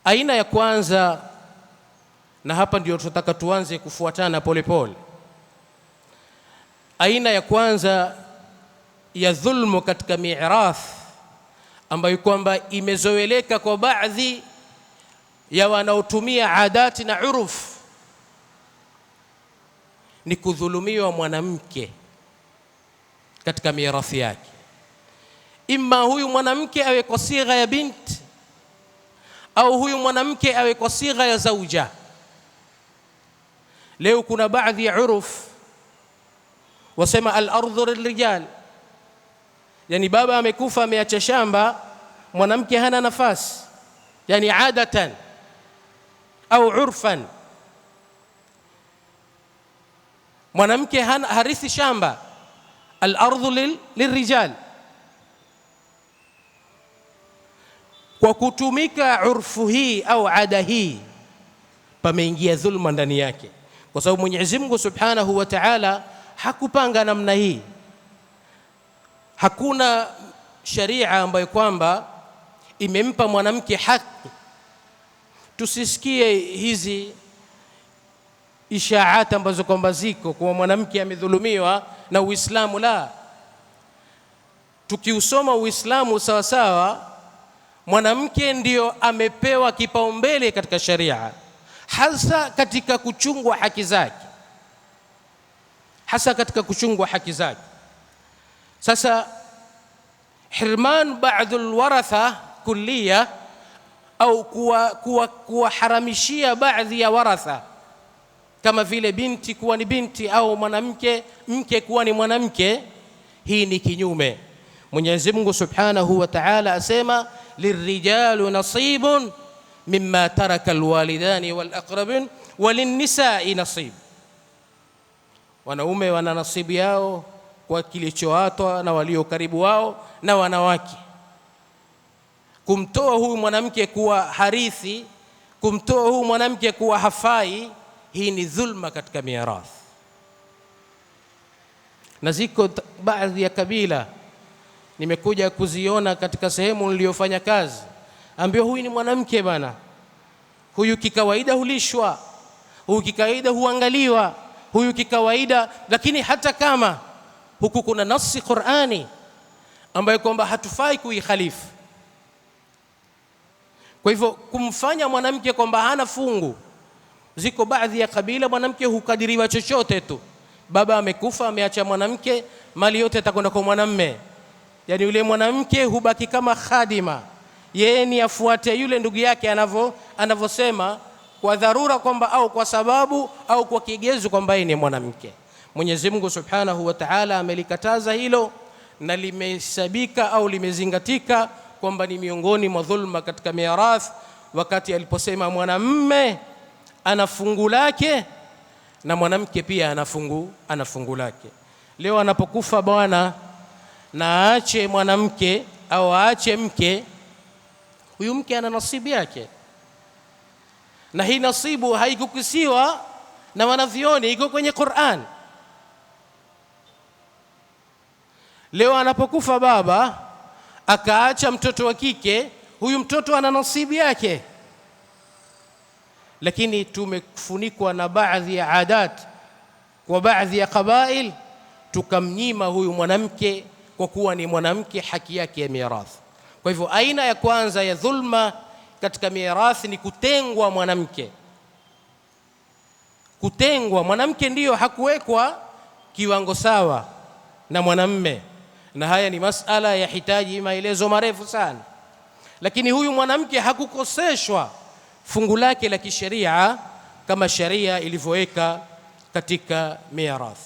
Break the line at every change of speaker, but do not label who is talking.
Aina ya kwanza, na hapa ndio tunataka tuanze kufuatana polepole. Aina ya kwanza ya dhulmu katika mirath, ambayo kwamba imezoeleka kwa baadhi ya wanaotumia adati na uruf, ni kudhulumiwa mwanamke katika mirathi yake. Imma huyu mwanamke awe kwa sigha ya binti, au huyu mwanamke awe kwa sigha ya zauja. Leo kuna baadhi ya uruf wasema al-ardhu lirrijal, yani baba amekufa ameacha shamba, mwanamke hana nafasi, yani adatan au urfan, mwanamke harithi shamba, al-ardhu lirrijal. Kwa kutumika urfu hii au ada hii, pameingia dhulma ndani yake, kwa sababu Mwenyezi Mungu Subhanahu wa Ta'ala hakupanga namna hii. Hakuna sharia ambayo kwamba imempa mwanamke haki. Tusisikie hizi ishaat ambazo kwamba ziko kwa mwanamke amedhulumiwa na Uislamu. La, tukiusoma Uislamu sawa sawa, mwanamke ndio amepewa kipaumbele katika sharia, hasa katika kuchungwa haki zake, hasa katika kuchungwa haki zake. Sasa hirman baadhi alwaratha kulliya, au kuwaharamishia baadhi ya waratha, kama vile binti kuwa ni binti au mke kuwa ni mwanamke, hii ni kinyume. Mwenyezi Mungu Subhanahu wa Ta'ala asema lirrijalu nasibun mimma taraka alwalidani walaqrabun walinnisa'i nasib, wanaume wana nasibu yao kwa kilichoatwa na walio karibu wao na wanawake. Kumtoa huyu mwanamke kuwa harithi, kumtoa huyu mwanamke kuwa hafai, hii ni dhulma katika mirath. Na ziko baadhi ya kabila nimekuja kuziona katika sehemu niliyofanya kazi, ambao huyu ni mwanamke bana, huyu kikawaida hulishwa, huyu kikawaida huangaliwa, huyu kikawaida, lakini hata kama huku kuna nasi Qur'ani ambayo kwamba hatufai kuikhalifu. Kwa hivyo kumfanya mwanamke kwamba hana fungu, ziko baadhi ya kabila mwanamke hukadiriwa chochote tu. Baba amekufa ameacha mwanamke, mali yote itakwenda kwa mwanamume, yani yule mwanamke hubaki kama khadima, yeye ni afuate yule ndugu yake anavyosema, kwa dharura kwamba, au kwa sababu, au kwa kigezo kwamba yeye ni mwanamke. Mwenyezi Mungu Subhanahu wa Ta'ala amelikataza hilo, na limehesabika au limezingatika kwamba ni miongoni mwa dhulma katika mirath, wakati aliposema mwanamume ana fungu lake na mwanamke pia ana fungu lake. Leo anapokufa bwana na aache mwanamke au aache mke, huyu mke ana nasibu yake, na hii nasibu haikukisiwa na wanavyoni, iko kwenye Qur'an. Leo anapokufa baba akaacha mtoto wa kike, huyu mtoto ana nasibu yake, lakini tumefunikwa na baadhi ya adat kwa baadhi ya kabail, tukamnyima huyu mwanamke kwa kuwa ni mwanamke haki yake ya mirath. Kwa hivyo aina ya kwanza ya dhulma katika mirath ni kutengwa mwanamke. Kutengwa mwanamke ndiyo hakuwekwa kiwango sawa na mwanamume, na haya ni masala yahitaji maelezo marefu sana, lakini huyu mwanamke hakukoseshwa fungu lake la kisheria kama sharia ilivyoweka katika mirath.